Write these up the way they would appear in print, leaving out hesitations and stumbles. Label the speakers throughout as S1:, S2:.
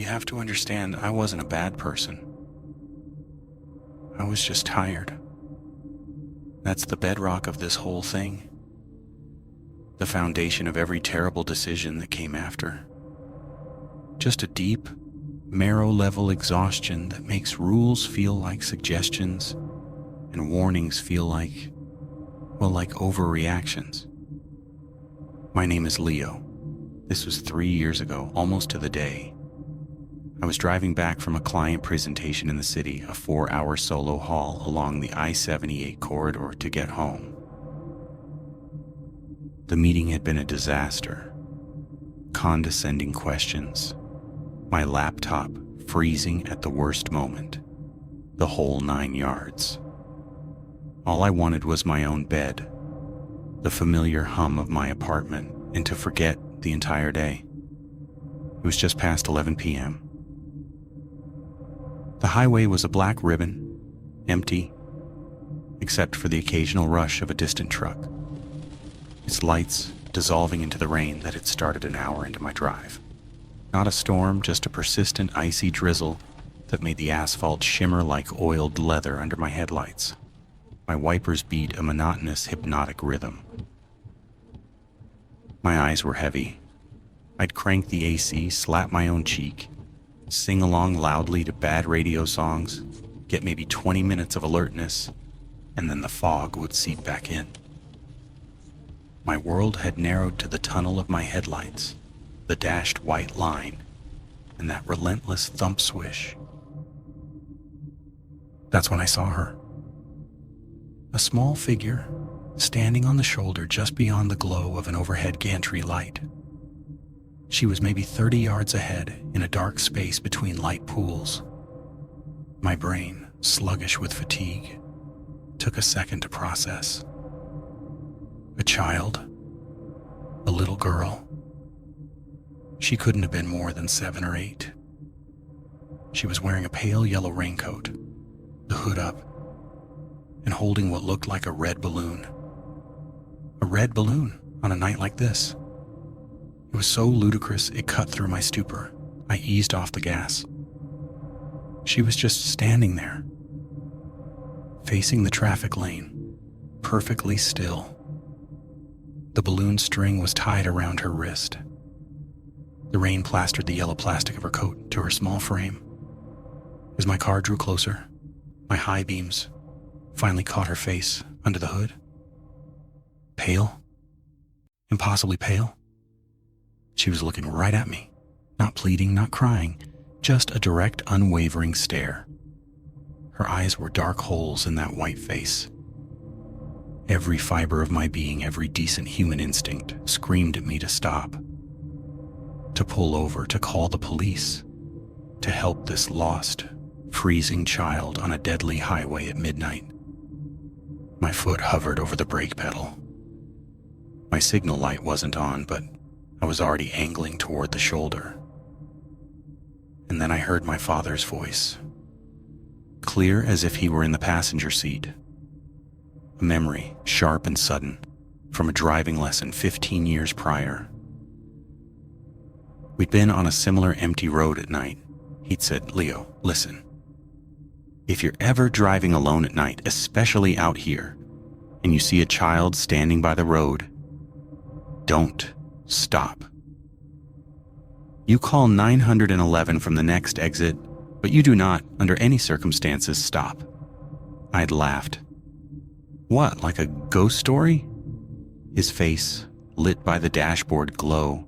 S1: have to understand, I wasn't a bad person. I was just tired. That's the bedrock of this whole thing. The foundation of every terrible decision that came after. Just a deep, marrow-level exhaustion that makes rules feel like suggestions and warnings feel like, well, like overreactions. My name is Leo. This was 3 years ago, almost to the day. I was driving back from a client presentation in the city, a 4-hour solo haul along the I-78 corridor to get home. The meeting had been a disaster. Condescending questions, my laptop freezing at the worst moment, the whole 9 yards. All I wanted was my own bed, the familiar hum of my apartment, and to forget the entire day. It was just past 11 p.m. The highway was a black ribbon, empty, except for the occasional rush of a distant truck, its lights dissolving into the rain that had started an hour into my drive. Not a storm, just a persistent icy drizzle that made the asphalt shimmer like oiled leather under my headlights. My wipers beat a monotonous, hypnotic rhythm. My eyes were heavy. I'd crank the AC, slap my own cheek, sing along loudly to bad radio songs, get maybe 20 minutes of alertness, and then the fog would seep back in. My world had narrowed to the tunnel of my headlights, the dashed white line, and that relentless thump swish. That's when I saw her. A small figure, standing on the shoulder just beyond the glow of an overhead gantry light. She was maybe 30 yards ahead in a dark space between light pools. My brain, sluggish with fatigue, took a second to process. A child, a little girl. She couldn't have been more than 7 or 8. She was wearing a pale yellow raincoat, the hood up, and holding what looked like a red balloon. A red balloon on a night like this. It was so ludicrous it cut through my stupor. I eased off the gas. She was just standing there, facing the traffic lane, perfectly still. The balloon string was tied around her wrist. The rain plastered the yellow plastic of her coat to her small frame. As my car drew closer, my high beams finally caught her face under the hood. Pale, impossibly pale. She was looking right at me, not pleading, not crying, just a direct, unwavering stare. Her eyes were dark holes in that white face. Every fiber of my being, every decent human instinct, screamed at me to stop, to pull over, to call the police, to help this lost, freezing child on a deadly highway at midnight. My foot hovered over the brake pedal. My signal light wasn't on, but I was already angling toward the shoulder. And then I heard my father's voice, clear as if he were in the passenger seat. A memory, sharp and sudden, from a driving lesson 15 years prior. We'd been on a similar empty road at night. He'd said, "Leo, listen. If you're ever driving alone at night, especially out here, and you see a child standing by the road, don't stop. You call 911 from the next exit, but you do not, under any circumstances, stop." I'd laughed. What, like a ghost story? His face, lit by the dashboard glow,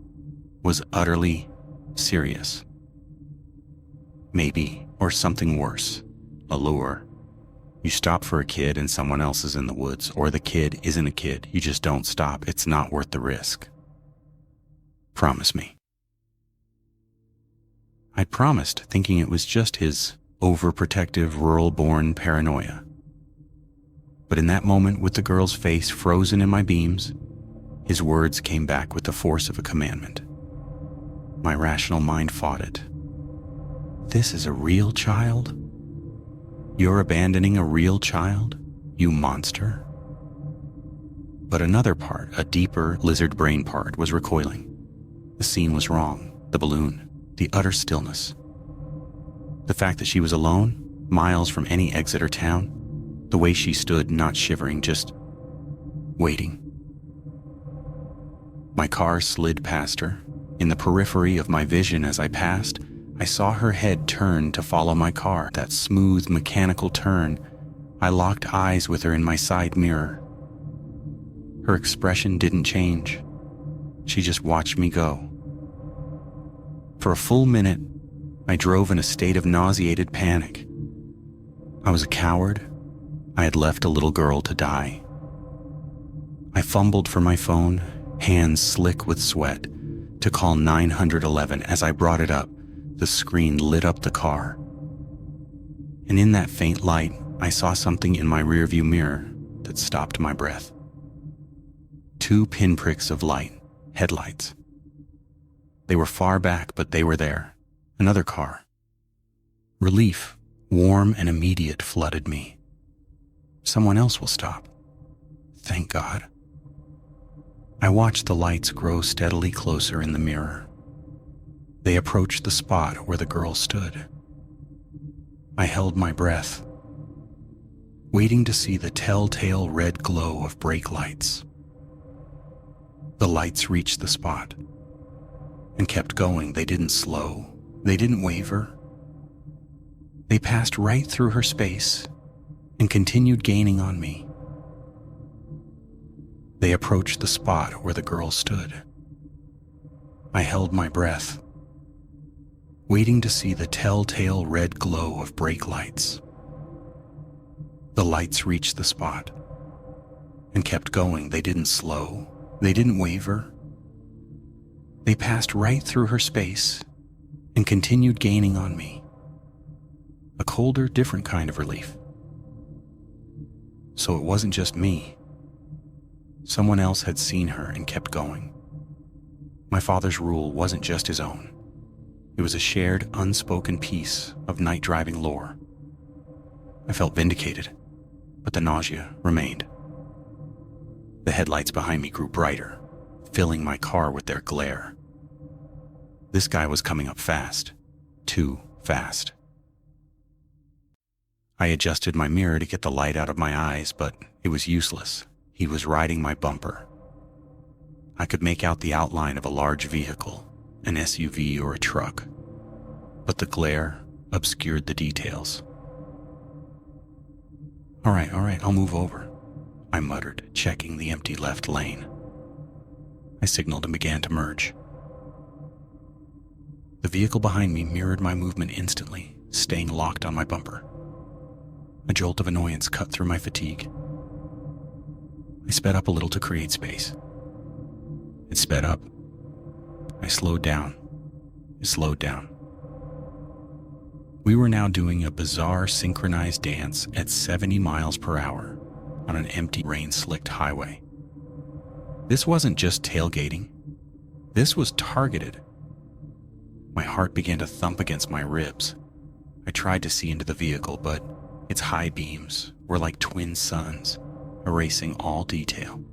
S1: was utterly serious. Maybe, or something worse, a lure. You stop for a kid and someone else is in the woods, or the kid isn't a kid. You just don't stop. It's not worth the risk. Promise me. I'd promised, thinking it was just his overprotective, rural-born paranoia. But in that moment, with the girl's face frozen in my beams, his words came back with the force of a commandment. My rational mind fought it. This is a real child? You're abandoning a real child, you monster? But another part, a deeper lizard brain part, was recoiling. The scene was wrong, the balloon, the utter stillness. The fact that she was alone, miles from any exit or town, the way she stood, not shivering, just waiting. My car slid past her. In the periphery of my vision as I passed, I saw her head turn to follow my car. That smooth, mechanical turn. I locked eyes with her in my side mirror. Her expression didn't change. She just watched me go. For a full minute, I drove in a state of nauseated panic. I was a coward. I had left a little girl to die. I fumbled for my phone, hands slick with sweat, to call 911. As I brought it up, the screen lit up the car. And in that faint light, I saw something in my rearview mirror that stopped my breath. 2 pinpricks of light, headlights. They were far back, but they were there. Another car. Relief, warm and immediate, flooded me. Someone else will stop. Thank God. I watched the lights grow steadily closer in the mirror. They approached the spot where the girl stood. I held my breath, waiting to see the telltale red glow of brake lights. The lights reached the spot and kept going. They didn't slow. They didn't waver. They passed right through her space and continued gaining on me. They approached the spot where the girl stood. I held my breath, waiting to see the telltale red glow of brake lights. The lights reached the spot and kept going. They didn't slow. They didn't waver. They passed right through her space and continued gaining on me. A colder, different kind of relief. So it wasn't just me. Someone else had seen her and kept going. My father's rule wasn't just his own. It was a shared, unspoken piece of night driving lore. I felt vindicated, but the nausea remained. The headlights behind me grew brighter, filling my car with their glare. This guy was coming up fast, too fast. I adjusted my mirror to get the light out of my eyes, but it was useless. He was riding my bumper. I could make out the outline of a large vehicle, an SUV or a truck, but the glare obscured the details. All right, I'll move over, I muttered, checking the empty left lane. I signaled and began to merge. The vehicle behind me mirrored my movement instantly, staying locked on my bumper. A jolt of annoyance cut through my fatigue. I sped up a little to create space. It sped up. I slowed down. It slowed down. We were now doing a bizarre synchronized dance at 70 miles per hour on an empty, rain-slicked highway. This wasn't just tailgating. This was targeted. My heart began to thump against my ribs. I tried to see into the vehicle, but its high beams were like twin suns, erasing all detail.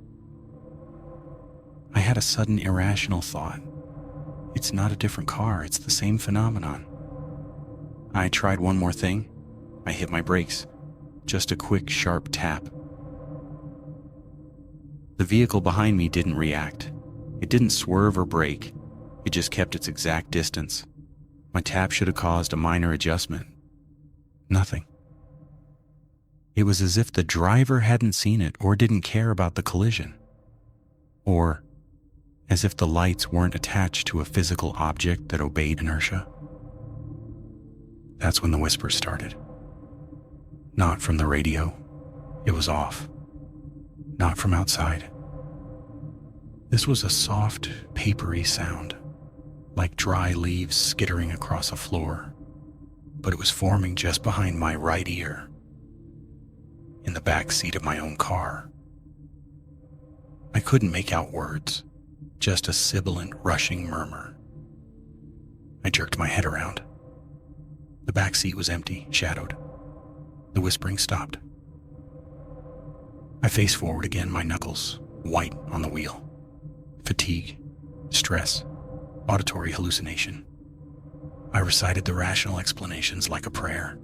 S1: I had a sudden irrational thought. It's not a different car, it's the same phenomenon. I tried one more thing. I hit my brakes. Just a quick, sharp tap. The vehicle behind me didn't react. It didn't swerve or brake. It just kept its exact distance. My tap should have caused a minor adjustment. Nothing. It was as if the driver hadn't seen it or didn't care about the collision. Or as if the lights weren't attached to a physical object that obeyed inertia. That's when the whispers started. Not from the radio. It was off. Not from outside. This was a soft, papery sound, like dry leaves skittering across a floor, but it was forming just behind my right ear, in the back seat of my own car. I couldn't make out words, just a sibilant, rushing murmur. I jerked my head around. The back seat was empty, shadowed. The whispering stopped. I faced forward again, my knuckles white on the wheel. Fatigue, stress, auditory hallucination. I recited the rational explanations like a prayer.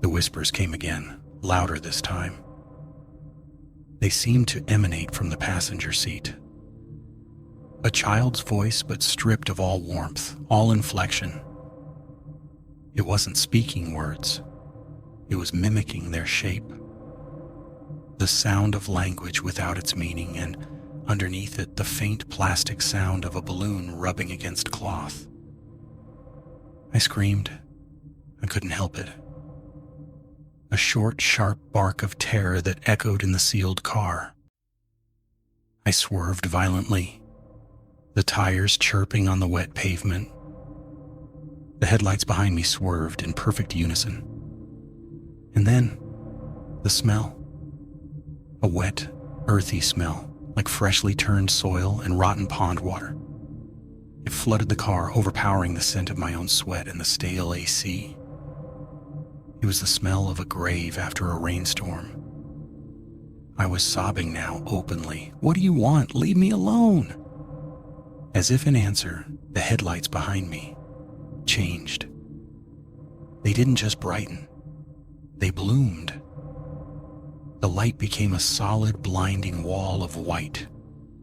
S1: The whispers came again, louder this time. They seemed to emanate from the passenger seat. A child's voice, but stripped of all warmth, all inflection. It wasn't speaking words. It was mimicking their shape. The sound of language without its meaning, and underneath it, the faint plastic sound of a balloon rubbing against cloth. I screamed. I couldn't help it. A short, sharp bark of terror that echoed in the sealed car. I swerved violently, the tires chirping on the wet pavement. The headlights behind me swerved in perfect unison. And then, the smell. A wet, earthy smell, like freshly turned soil and rotten pond water. It flooded the car, overpowering the scent of my own sweat and the stale AC. It was the smell of a grave after a rainstorm. I was sobbing now, openly. "What do you want? Leave me alone!" As if in answer, the headlights behind me changed. They didn't just brighten. They bloomed. The light became a solid, blinding wall of white,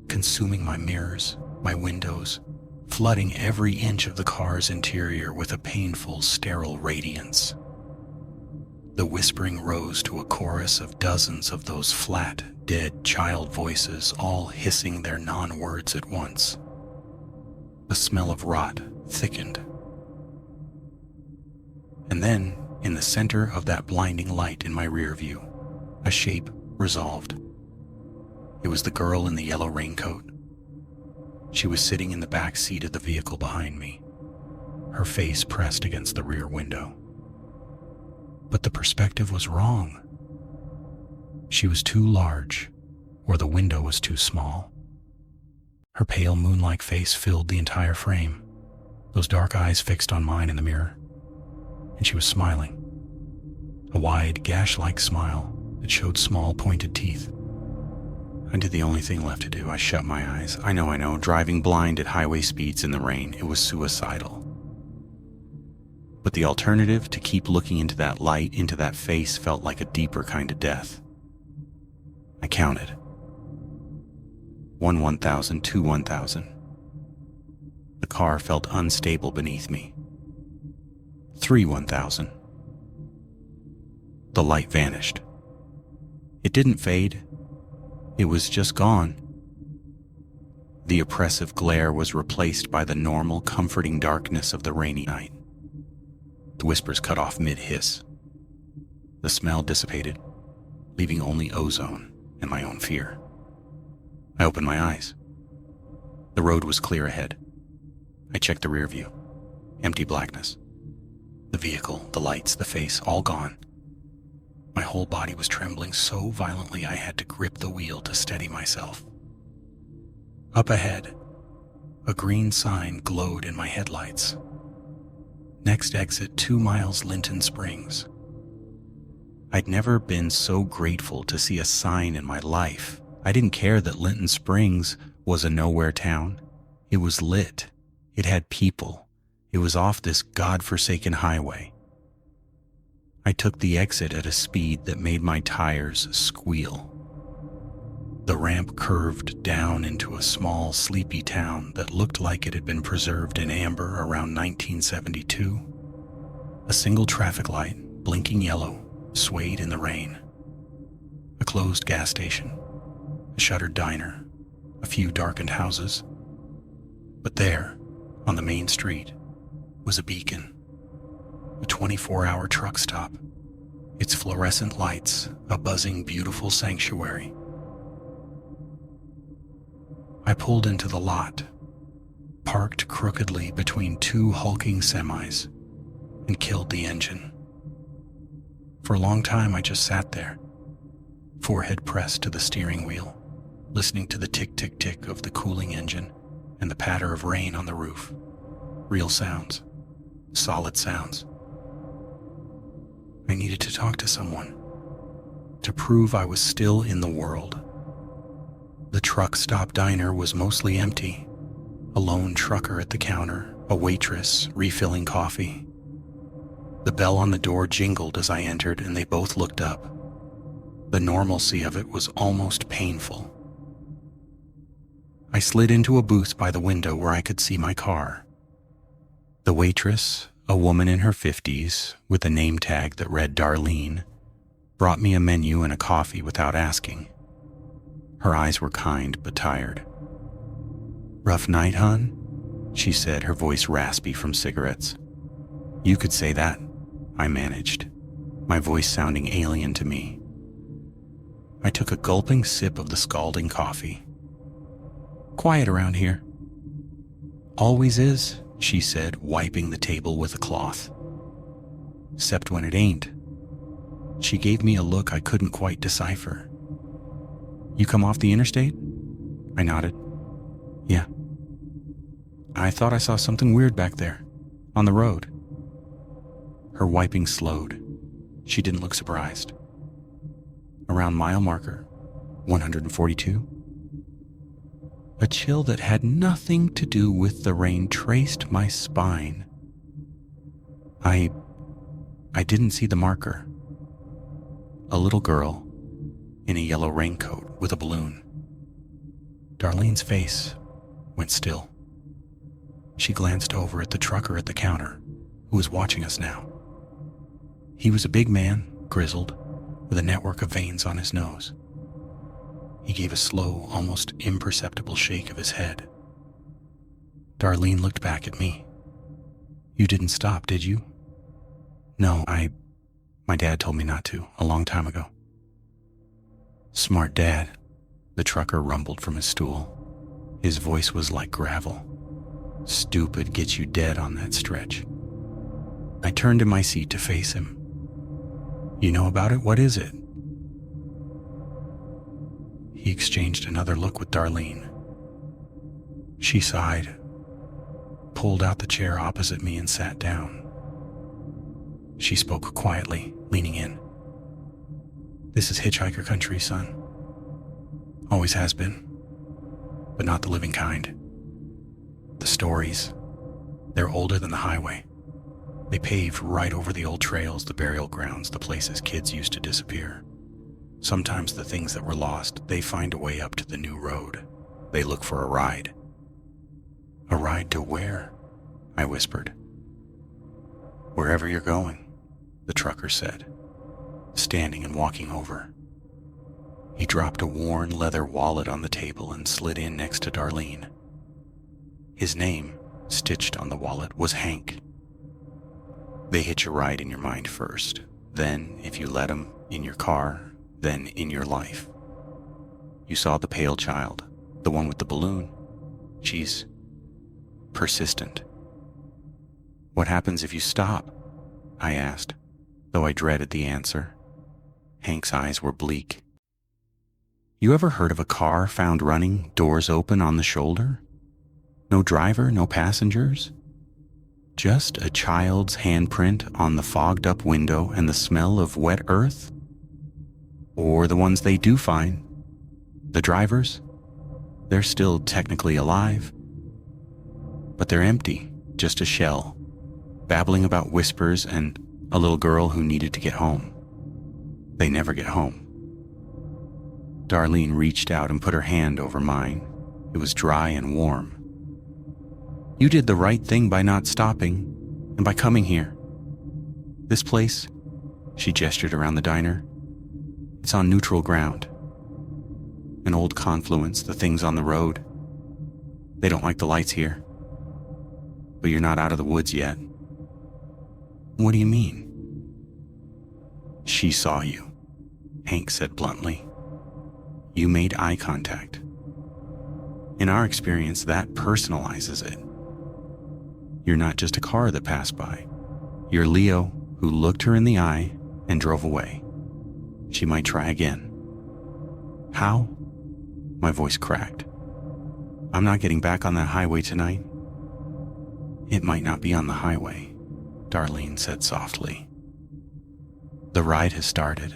S1: consuming my mirrors, my windows, flooding every inch of the car's interior with a painful, sterile radiance. The whispering rose to a chorus of dozens of those flat, dead child voices, all hissing their non-words at once. The smell of rot thickened. And then, in the center of that blinding light in my rear view, a shape resolved. It was the girl in the yellow raincoat. She was sitting in the back seat of the vehicle behind me, her face pressed against the rear window. But the perspective was wrong. She was too large, or the window was too small. Her pale moon-like face filled the entire frame, those dark eyes fixed on mine in the mirror. And she was smiling, a wide, gash-like smile that showed small, pointed teeth. I did the only thing left to do. I shut my eyes. I know, driving blind at highway speeds in the rain, it was suicidal. But the alternative, to keep looking into that light, into that face, felt like a deeper kind of death. I counted. 1 1,000, 2 1,000. The car felt unstable beneath me. 3 1,000. The light vanished. It didn't fade. It was just gone. The oppressive glare was replaced by the normal, comforting darkness of the rainy night. The whispers cut off mid-hiss. The smell dissipated, leaving only ozone and my own fear. I opened my eyes. The road was clear ahead. I checked the rear view. Empty blackness. The vehicle, the lights, the face, all gone. My whole body was trembling so violently I had to grip the wheel to steady myself. Up ahead, a green sign glowed in my headlights. Next exit, 2 miles Linton Springs. I'd never been so grateful to see a sign in my life. I didn't care that Linton Springs was a nowhere town. It was lit. It had people. It was off this godforsaken highway. I took the exit at a speed that made my tires squeal. The ramp curved down into a small, sleepy town that looked like it had been preserved in amber around 1972. A single traffic light, blinking yellow, swayed in the rain. A closed gas station, a shuttered diner, a few darkened houses. But there, on the main street, was a beacon, a 24-hour truck stop, its fluorescent lights a buzzing, beautiful sanctuary. I pulled into the lot, parked crookedly between 2 hulking semis, and killed the engine. For a long time, I just sat there, forehead pressed to the steering wheel, listening to the tick-tick-tick of the cooling engine and the patter of rain on the roof. Real sounds, solid sounds. I needed to talk to someone, to prove I was still in the world. The truck stop diner was mostly empty, a lone trucker at the counter, a waitress refilling coffee. The bell on the door jingled as I entered, and they both looked up. The normalcy of it was almost painful. I slid into a booth by the window where I could see my car. The waitress, a woman in her 50s with a name tag that read Darlene, brought me a menu and a coffee without asking. Her eyes were kind but tired. "Rough night, hun?" she said, her voice raspy from cigarettes. "You could say that," I managed, my voice sounding alien to me. I took a gulping sip of the scalding coffee. "Quiet around here." "Always is," she said, wiping the table with a cloth. "'Cept when it ain't." She gave me a look I couldn't quite decipher. "You come off the interstate?" I nodded. "Yeah." "I thought I saw something weird back there, on the road." Her wiping slowed. She didn't look surprised. "Around mile marker 142? A chill that had nothing to do with the rain traced my spine. I didn't see the marker. A little girl in a yellow raincoat with a balloon. Darlene's face went still. She glanced over at the trucker at the counter, who was watching us now. He was a big man, grizzled, with a network of veins on his nose. He gave a slow, almost imperceptible shake of his head. Darlene looked back at me. "You didn't stop, did you?" "No, my dad told me not to, a long time ago." "Smart dad," the trucker rumbled from his stool. His voice was like gravel. "Stupid gets you dead on that stretch." I turned in my seat to face him. "You know about it? What is it?" He exchanged another look with Darlene. She sighed, pulled out the chair opposite me and sat down. She spoke quietly, leaning in. "This is hitchhiker country, son. Always has been, but not the living kind. The stories, they're older than the highway. They paved right over the old trails, the burial grounds, the places kids used to disappear. Sometimes the things that were lost, they find a way up to the new road. They look for a ride." "A ride to where?" I whispered. "Wherever you're going," the trucker said, standing and walking over. He dropped a worn leather wallet on the table and slid in next to Darlene. His name, stitched on the wallet, was Hank. They hitch a ride in your mind first, then, if you let them, in your car, then in your life. You saw the pale child, the one with the balloon. She's persistent. "What happens if you stop?" I asked, though I dreaded the answer. Hank's eyes were bleak. "You ever heard of a car found running, doors open on the shoulder? No driver, no passengers? Just a child's handprint on the fogged-up window and the smell of wet earth? Or the ones they do find, the drivers? They're still technically alive, but they're empty, just a shell, babbling about whispers and a little girl who needed to get home. They never get home." Darlene reached out and put her hand over mine. It was dry and warm. "You did the right thing by not stopping and by coming here. This place," she gestured around the diner, "it's on neutral ground. An old confluence, the things on the road. They don't like the lights here. But you're not out of the woods yet." "What do you mean?" "She saw you," Hank said bluntly. "You made eye contact. In our experience, that personalizes it. You're not just a car that passed by. You're Leo, who looked her in the eye and drove away. She might try again." "How?" My voice cracked. "I'm not getting back on that highway tonight." "It might not be on the highway," Darlene said softly. "The ride has started.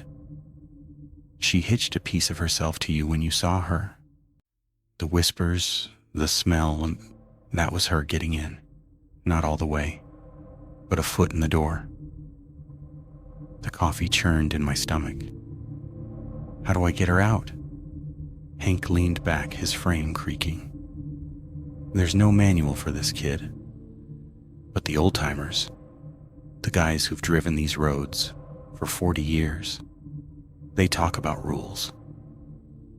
S1: She hitched a piece of herself to you when you saw her. The whispers, the smell, that was her getting in. not all the way, but a foot in the door. The coffee churned in my stomach. How do I get her out? Hank leaned back, his frame creaking. There's no manual for this, kid. But the old-timers, the guys who've driven these roads for 40 years, they talk about rules.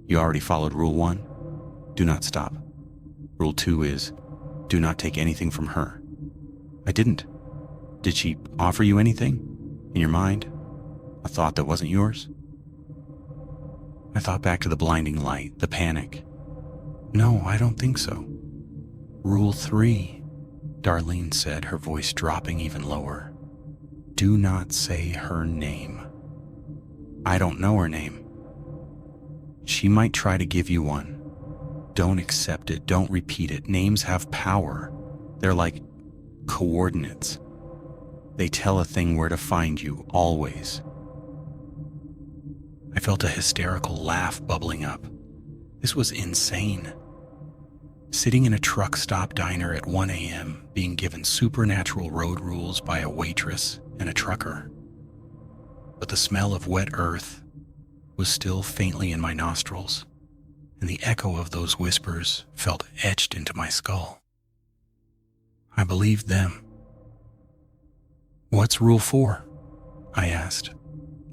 S1: You already followed Rule 1? Do not stop. Rule 2 is, do not take anything from her. I didn't. Did she offer you anything? In your mind? A thought that wasn't yours? I thought back to the blinding light, the panic. No, I don't think so. Rule 3, Darlene said, her voice dropping even lower. Do not say her name. I don't know her name. She might try to give you one. Don't accept it. Don't repeat it. Names have power. They're like coordinates. They tell a thing where to find you, always. I felt a hysterical laugh bubbling up. This was insane. Sitting in a truck stop diner at 1 a.m., being given supernatural road rules by a waitress and a trucker. But the smell of wet earth was still faintly in my nostrils, and the echo of those whispers felt etched into my skull. I believed them. What's Rule 4? I asked,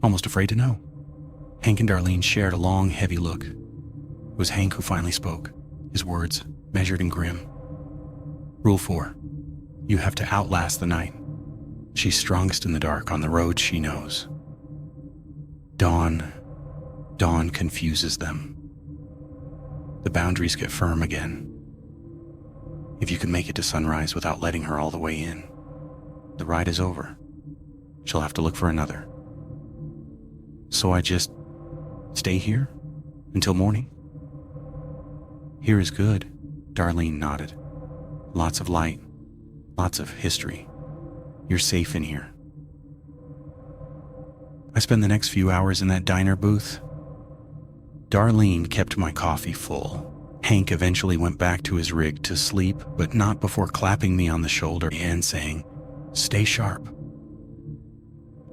S1: almost afraid to know. Hank and Darlene shared a long, heavy look. It was Hank who finally spoke, his words measured and grim. Rule 4. You have to outlast the night. She's strongest in the dark on the road she knows. Dawn confuses them. The boundaries get firm again. If you can make it to sunrise without letting her all the way in, the ride is over. She'll have to look for another. So I just stay here until morning? Here is good, Darlene nodded. Lots of light, lots of history. You're safe in here. I spent the next few hours in that diner booth. Darlene kept my coffee full. Hank eventually went back to his rig to sleep, but not before clapping me on the shoulder and saying, "Stay sharp."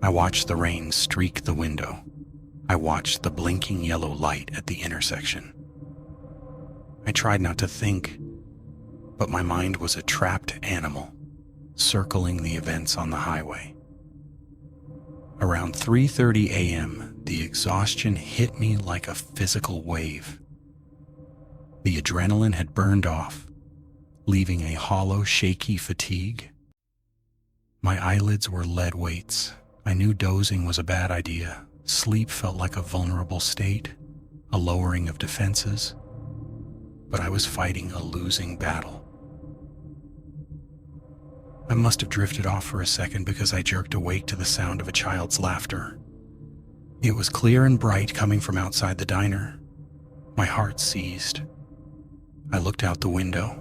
S1: I watched the rain streak the window. I watched the blinking yellow light at the intersection. I tried not to think, but my mind was a trapped animal, circling the events on the highway. Around 3:30 a.m., the exhaustion hit me like a physical wave. The adrenaline had burned off, leaving a hollow, shaky fatigue. My eyelids were lead weights. I knew dozing was a bad idea. Sleep felt like a vulnerable state, a lowering of defenses. But I was fighting a losing battle. I must have drifted off for a second because I jerked awake to the sound of a child's laughter. It was clear and bright coming from outside the diner. My heart seized. I looked out the window.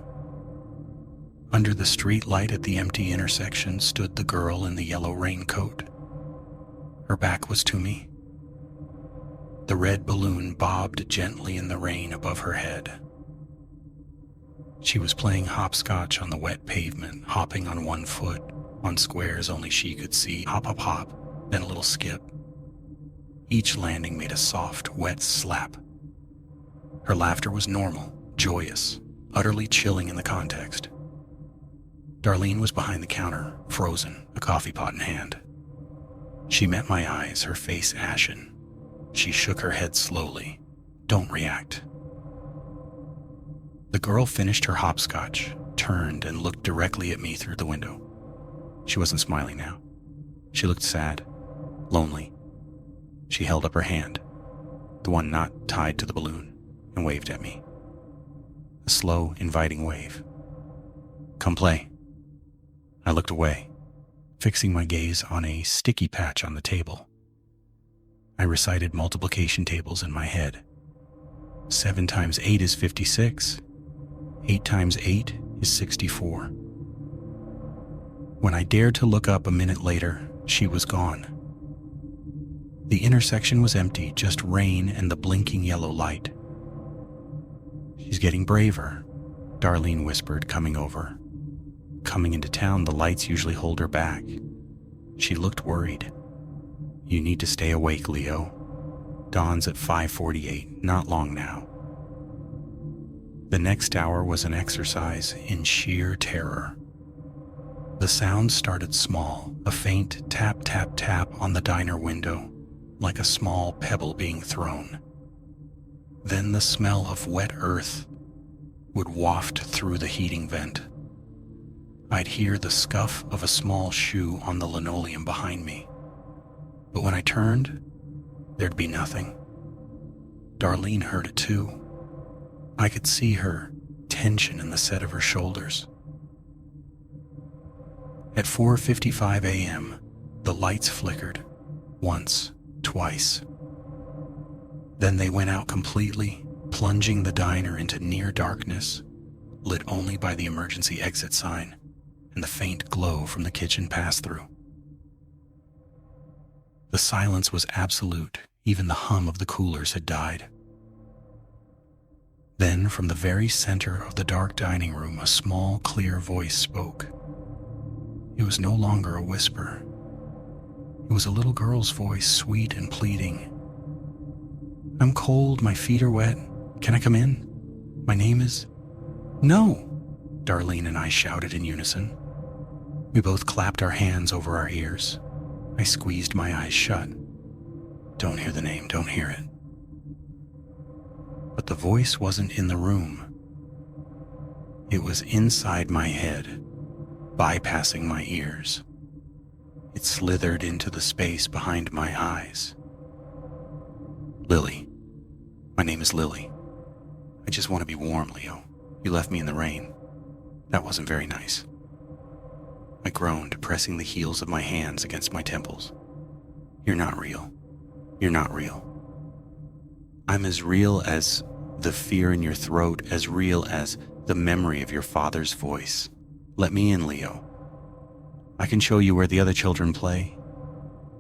S1: Under the street light at the empty intersection stood the girl in the yellow raincoat. Her back was to me. The red balloon bobbed gently in the rain above her head. She was playing hopscotch on the wet pavement, hopping on one foot, on squares only she could see. Hop, hop, hop, then a little skip. Each landing made a soft, wet slap. Her laughter was normal, joyous, utterly chilling in the context. Darlene was behind the counter, frozen, a coffee pot in hand. She met my eyes, her face ashen. She shook her head slowly. Don't react. The girl finished her hopscotch, turned, and looked directly at me through the window. She wasn't smiling now. She looked sad, lonely. She held up her hand, the one not tied to the balloon, and waved at me. A slow, inviting wave. Come play. I looked away, fixing my gaze on a sticky patch on the table. I recited multiplication tables in my head. 7 times 8 is 56. 8 times 8 is 64. When I dared to look up a minute later, she was gone. The intersection was empty, just rain and the blinking yellow light. She's getting braver, Darlene whispered, coming over. Coming into town, the lights usually hold her back. She looked worried. You need to stay awake, Leo. Dawn's at 5:48, not long now. The next hour was an exercise in sheer terror. The sound started small, a faint tap, tap, tap on the diner window, like a small pebble being thrown. Then the smell of wet earth would waft through the heating vent. I'd hear the scuff of a small shoe on the linoleum behind me. But when I turned, there'd be nothing. Darlene heard it too. I could see her tension in the set of her shoulders. At 4:55 a.m., the lights flickered, once, twice. Then they went out completely, plunging the diner into near darkness, lit only by the emergency exit sign and the faint glow from the kitchen pass-through. The silence was absolute. Even the hum of the coolers had died. Then, from the very center of the dark dining room, a small, clear voice spoke. It was no longer a whisper. It was a little girl's voice, sweet and pleading. "I'm cold, my feet are wet. Can I come in? My name is..." "No!" Darlene and I shouted in unison. We both clapped our hands over our ears. I squeezed my eyes shut. Don't hear the name, don't hear it. But the voice wasn't in the room. It was inside my head, bypassing my ears. It slithered into the space behind my eyes. "Lily. My name is Lily. I just want to be warm, Leo. You left me in the rain. That wasn't very nice." I groaned, pressing the heels of my hands against my temples. "You're not real. You're not real. I'm as real as the fear in your throat, as real as the memory of your father's voice. Let me in, Leo. I can show you where the other children play.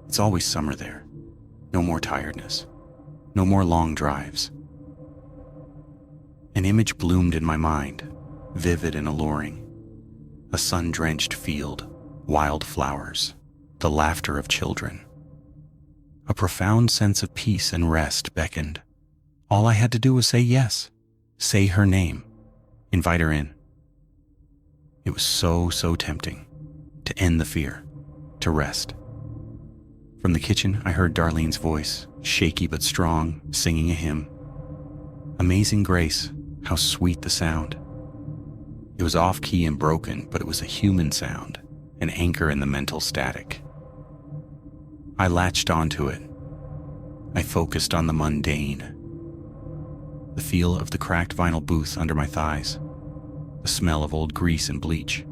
S1: It's always summer there. No more tiredness. No more long drives." An image bloomed in my mind, vivid and alluring. A sun-drenched field, wild flowers, the laughter of children. A profound sense of peace and rest beckoned. All I had to do was say yes, say her name, invite her in. It was so tempting to end the fear, to rest. From the kitchen, I heard Darlene's voice, shaky but strong, singing a hymn. Amazing Grace, how sweet the sound. It was off-key and broken, but it was a human sound, an anchor in the mental static. I latched onto it. I focused on the mundane. The feel of the cracked vinyl booth under my thighs, the smell of old grease and bleach,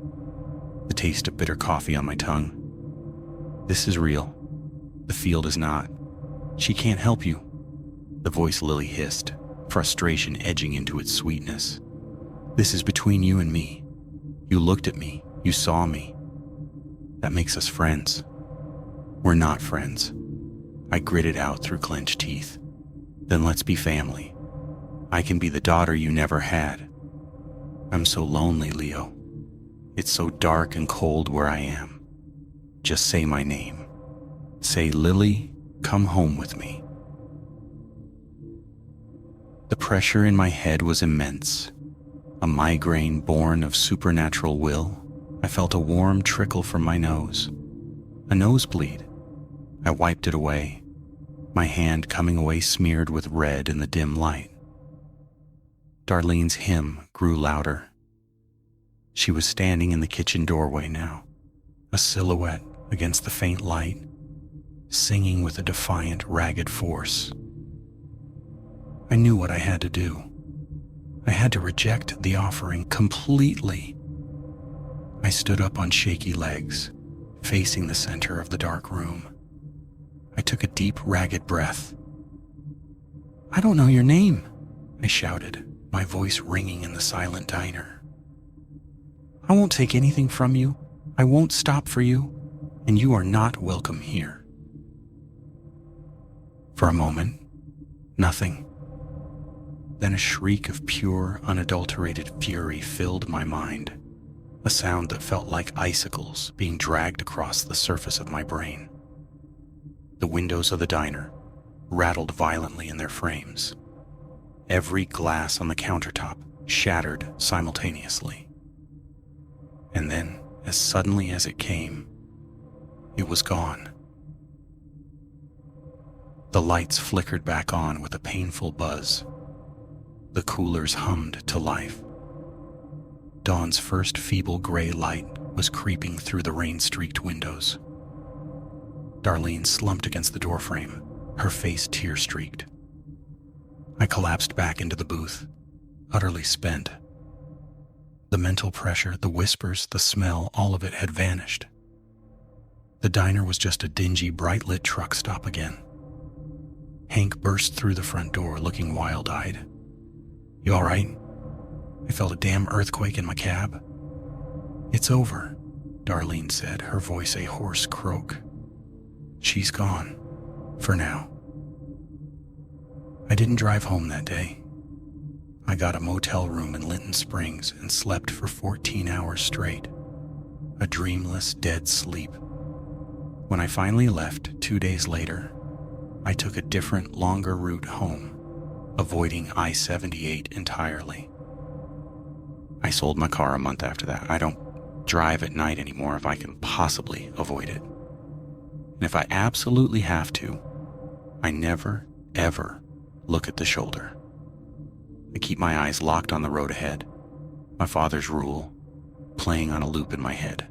S1: the taste of bitter coffee on my tongue. This is real. The field is not. She can't help you. The voice Lily hissed, frustration edging into its sweetness. This is between you and me. You looked at me. You saw me. That makes us friends. We're not friends. I gritted out through clenched teeth. Then let's be family. I can be the daughter you never had. I'm so lonely, Leo. It's so dark and cold where I am. Just say my name. Say, Lily, come home with me. The pressure in my head was immense. A migraine born of supernatural will. I felt a warm trickle from my nose. A nosebleed. I wiped it away, my hand coming away smeared with red in the dim light. Darlene's hymn grew louder. She was standing in the kitchen doorway now, a silhouette against the faint light, singing with a defiant, ragged force. I knew what I had to do. I had to reject the offering completely. I stood up on shaky legs, facing the center of the dark room. I took a deep, ragged breath. "I don't know your name," I shouted, my voice ringing in the silent diner. "I won't take anything from you. I won't stop for you, and you are not welcome here." For a moment, nothing. Then a shriek of pure, unadulterated fury filled my mind. a sound that felt like icicles being dragged across the surface of my brain. The windows of the diner rattled violently in their frames. Every glass on the countertop shattered simultaneously. And then, as suddenly as it came, it was gone. The lights flickered back on with a painful buzz. The coolers hummed to life. Dawn's first feeble gray light was creeping through the rain-streaked windows. Darlene slumped against the doorframe, her face tear-streaked. I collapsed back into the booth, utterly spent. The mental pressure, the whispers, the smell, all of it had vanished. The diner was just a dingy, bright-lit truck stop again. Hank burst through the front door, looking wild-eyed. "You all right? I felt a damn earthquake in my cab." "It's over," Darlene said, her voice a hoarse croak. "She's gone. For now." I didn't drive home that day. I got a motel room in Linton Springs and slept for 14 hours straight. A dreamless, dead sleep. When I finally left 2 days later, I took a different, longer route home, avoiding I-78 entirely. I sold my car a month after that. I don't drive at night anymore if I can possibly avoid it. And if I absolutely have to, I never, ever look at the shoulder. I keep my eyes locked on the road ahead, my father's rule, playing on a loop in my head.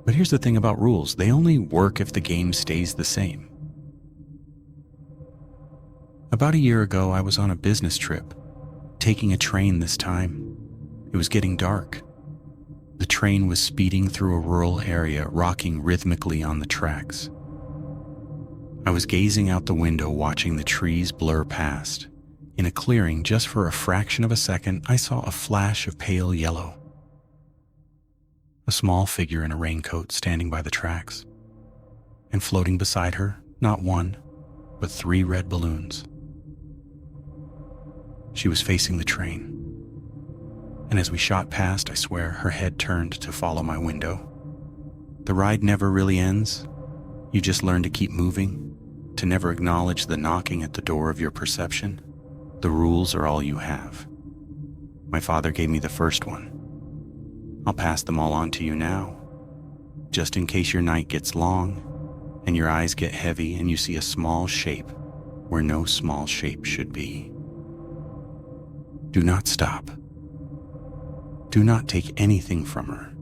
S1: But here's the thing about rules. They only work if the game stays the same. About a year ago, I was on a business trip, taking a train this time. It was getting dark. The train was speeding through a rural area, rocking rhythmically on the tracks. I was gazing out the window, watching the trees blur past. In a clearing, just for a fraction of a second, I saw a flash of pale yellow. A small figure in a raincoat standing by the tracks. And floating beside her, not one, but 3 red balloons. She was facing the train. And as we shot past, I swear, her head turned to follow my window. The ride never really ends. You just learn to keep moving, to never acknowledge the knocking at the door of your perception. The rules are all you have. My father gave me the first one. I'll pass them all on to you now, just in case your night gets long and your eyes get heavy and you see a small shape where no small shape should be. Do not stop. Do not take anything from her.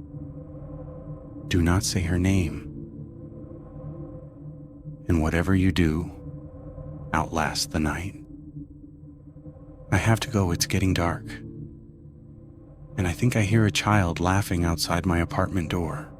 S1: Do not say her name. And whatever you do, outlast the night. I have to go, it's getting dark. And I think I hear a child laughing outside my apartment door.